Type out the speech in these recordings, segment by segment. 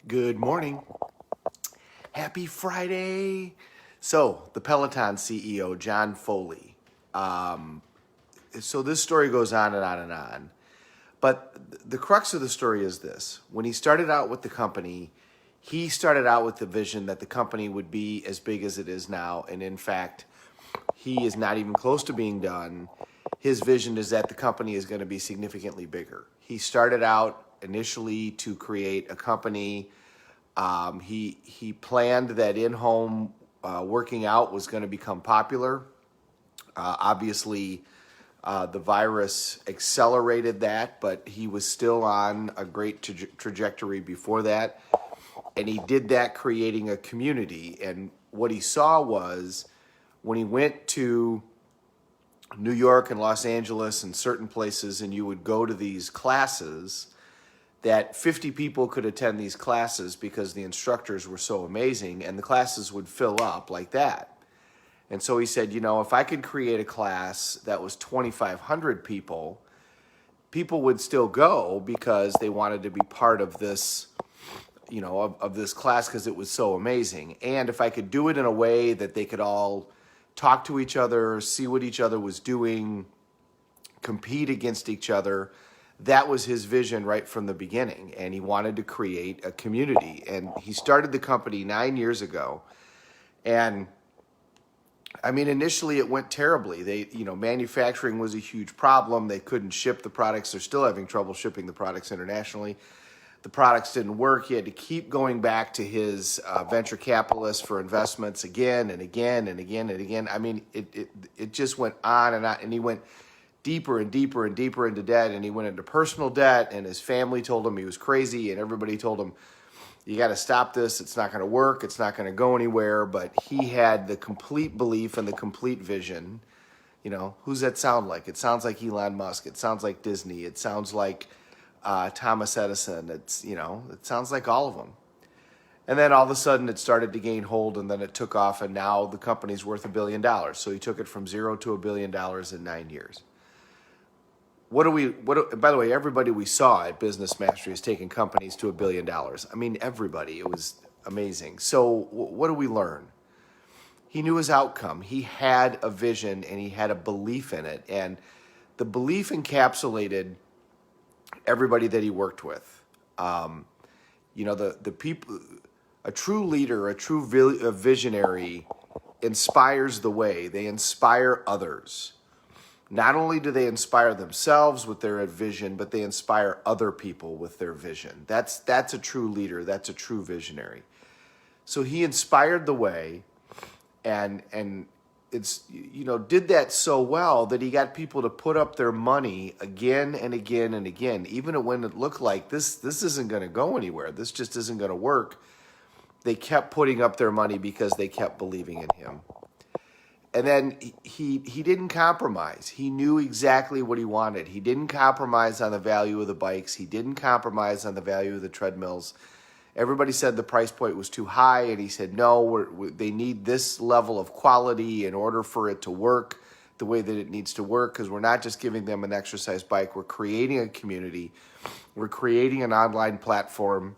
Good morning. Happy Friday. So, the Peloton CEO, John Foley. So, this story goes on and on and on. But the crux of the story is this. When he started out with the company, he started out with the vision that the company would be as big as it is now. And in fact, he is not even close to being done. His vision is that the company is going to be significantly bigger. He started out initially to create a company. He planned that in-home working out was going to become popular. Obviously, the virus accelerated that, but he was still on a great trajectory before that. And he did that creating a community. And what he saw was when he went to New York and Los Angeles and certain places, and you would go to these classes, that 50 people could attend these classes because the instructors were so amazing, and the classes would fill up like that. And so he said, if I could create a class that was 2,500 people, people would still go because they wanted to be part of this, of this class because it was so amazing. And if I could do it in a way that they could all talk to each other, see what each other was doing, compete against each other, that was his vision right from the beginning. And he wanted to create a community. And he started the company 9 years ago. And initially it went terribly. Manufacturing was a huge problem. They couldn't ship the products. They're still having trouble shipping the products internationally. The products didn't work. He had to keep going back to his venture capitalists for investments again and again and again and again. It just went on, and he went deeper and deeper and deeper into debt, and he went into personal debt, and his family told him he was crazy, and everybody told him, you got to stop this. It's not going to work. It's not going to go anywhere. But he had the complete belief and the complete vision. Who's that sound like? It sounds like Elon Musk. It sounds like Disney. It sounds like Thomas Edison. It sounds like all of them. And then all of a sudden it started to gain hold, and then it took off, and now the company's worth $1 billion. So he took it from zero to $1 billion in 9 years. By the way, everybody we saw at Business Mastery is taking companies to $1 billion. Everybody. It was amazing. So what do we learn? He knew his outcome. He had a vision, and he had a belief in it. And the belief encapsulated everybody that he worked with. The people, a true leader, a true visionary inspires the way. They inspire others. Not only do they inspire themselves with their vision, but they inspire other people with their vision. That's a true leader. That's a true visionary. So he inspired the way, and did that so well that he got people to put up their money again and again and again, even when it looked like this isn't going to go anywhere. This just isn't going to work. They kept putting up their money because they kept believing in him. And then he didn't compromise. He knew exactly what he wanted. He didn't compromise on the value of the bikes. He didn't compromise on the value of the treadmills. Everybody said the price point was too high, and he said, no, they need this level of quality in order for it to work the way that it needs to work, because we're not just giving them an exercise bike. We're creating a community. We're creating an online platform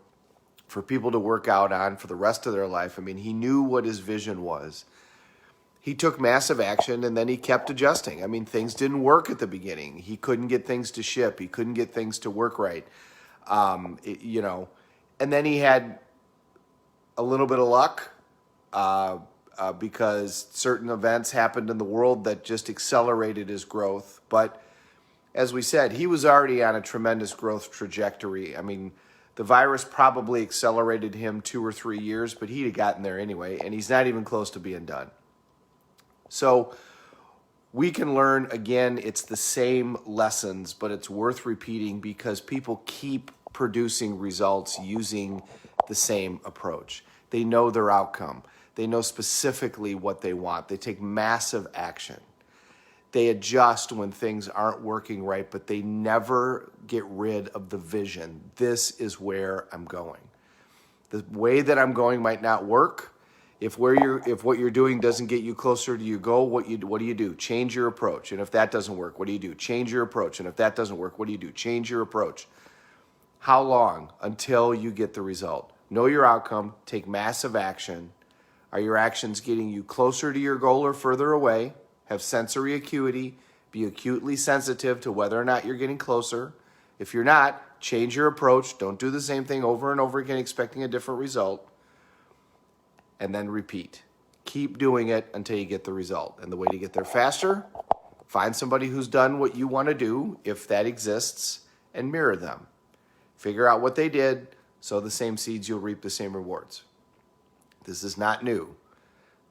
for people to work out on for the rest of their life. He knew what his vision was. He took massive action, and then he kept adjusting. Things didn't work at the beginning. He couldn't get things to ship. He couldn't get things to work right. And then he had a little bit of luck because certain events happened in the world that just accelerated his growth. But as we said, he was already on a tremendous growth trajectory. The virus probably accelerated him 2 or 3 years, but he'd have gotten there anyway, and he's not even close to being done. So we can learn, again, it's the same lessons, but it's worth repeating because people keep producing results using the same approach. They know their outcome. They know specifically what they want. They take massive action. They adjust when things aren't working right, but they never get rid of the vision. This is where I'm going. The way that I'm going might not work. If what you're doing doesn't get you closer to your goal, what do you do? Change your approach. And if that doesn't work, what do you do? Change your approach. And if that doesn't work, what do you do? Change your approach. How long? Until you get the result. Know your outcome. Take massive action. Are your actions getting you closer to your goal or further away? Have sensory acuity. Be acutely sensitive to whether or not you're getting closer. If you're not, change your approach. Don't do the same thing over and over again expecting a different result. And then repeat. Keep doing it until you get the result. And the way to get there faster, find somebody who's done what you want to do, if that exists, and mirror them. Figure out what they did, sow the same seeds, you'll reap the same rewards. This is not new.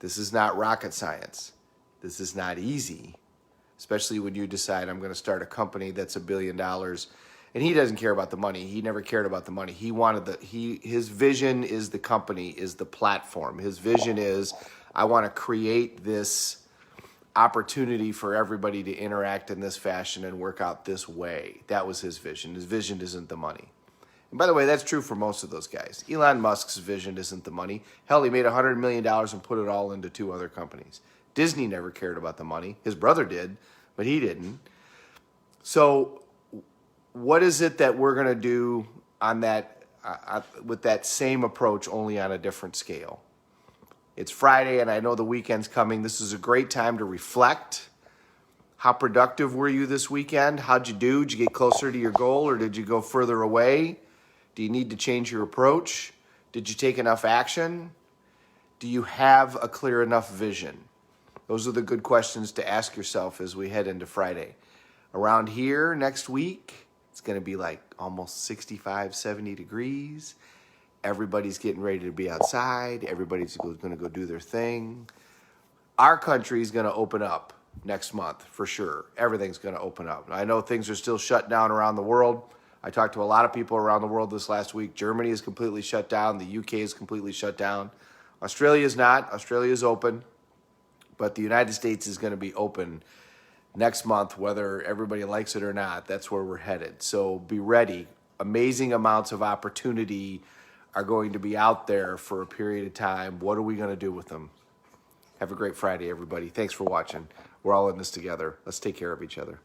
This is not rocket science. This is not easy, especially when you decide I'm going to start a company that's $1 billion. And he doesn't care about the money. He never cared about the money. His vision is the company, is the platform. His vision is, I want to create this opportunity for everybody to interact in this fashion and work out this way. That was his vision. His vision isn't the money. And by the way, that's true for most of those guys. Elon Musk's vision isn't the money. Hell, he made $100 million and put it all into 2 other companies. Disney never cared about the money. His brother did, but he didn't. So what is it that we're going to do on that with that same approach, only on a different scale? It's Friday, and I know the weekend's coming. This is a great time to reflect. How productive were you this weekend? How'd you do? Did you get closer to your goal, or did you go further away? Do you need to change your approach? Did you take enough action? Do you have a clear enough vision? Those are the good questions to ask yourself as we head into Friday. Around here next week, it's going to be like almost 65, 70 degrees. Everybody's getting ready to be outside. Everybody's going to go do their thing. Our country is going to open up next month for sure. Everything's going to open up. I know things are still shut down around the world. I talked to a lot of people around the world this last week. Germany is completely shut down. The UK is completely shut down. Australia is not. Australia is open. But the United States is going to be open next month, whether everybody likes it or not. That's where we're headed. So be ready. Amazing amounts of opportunity are going to be out there for a period of time. What are we going to do with them? Have a great Friday, everybody. Thanks for watching. We're all in this together. Let's take care of each other.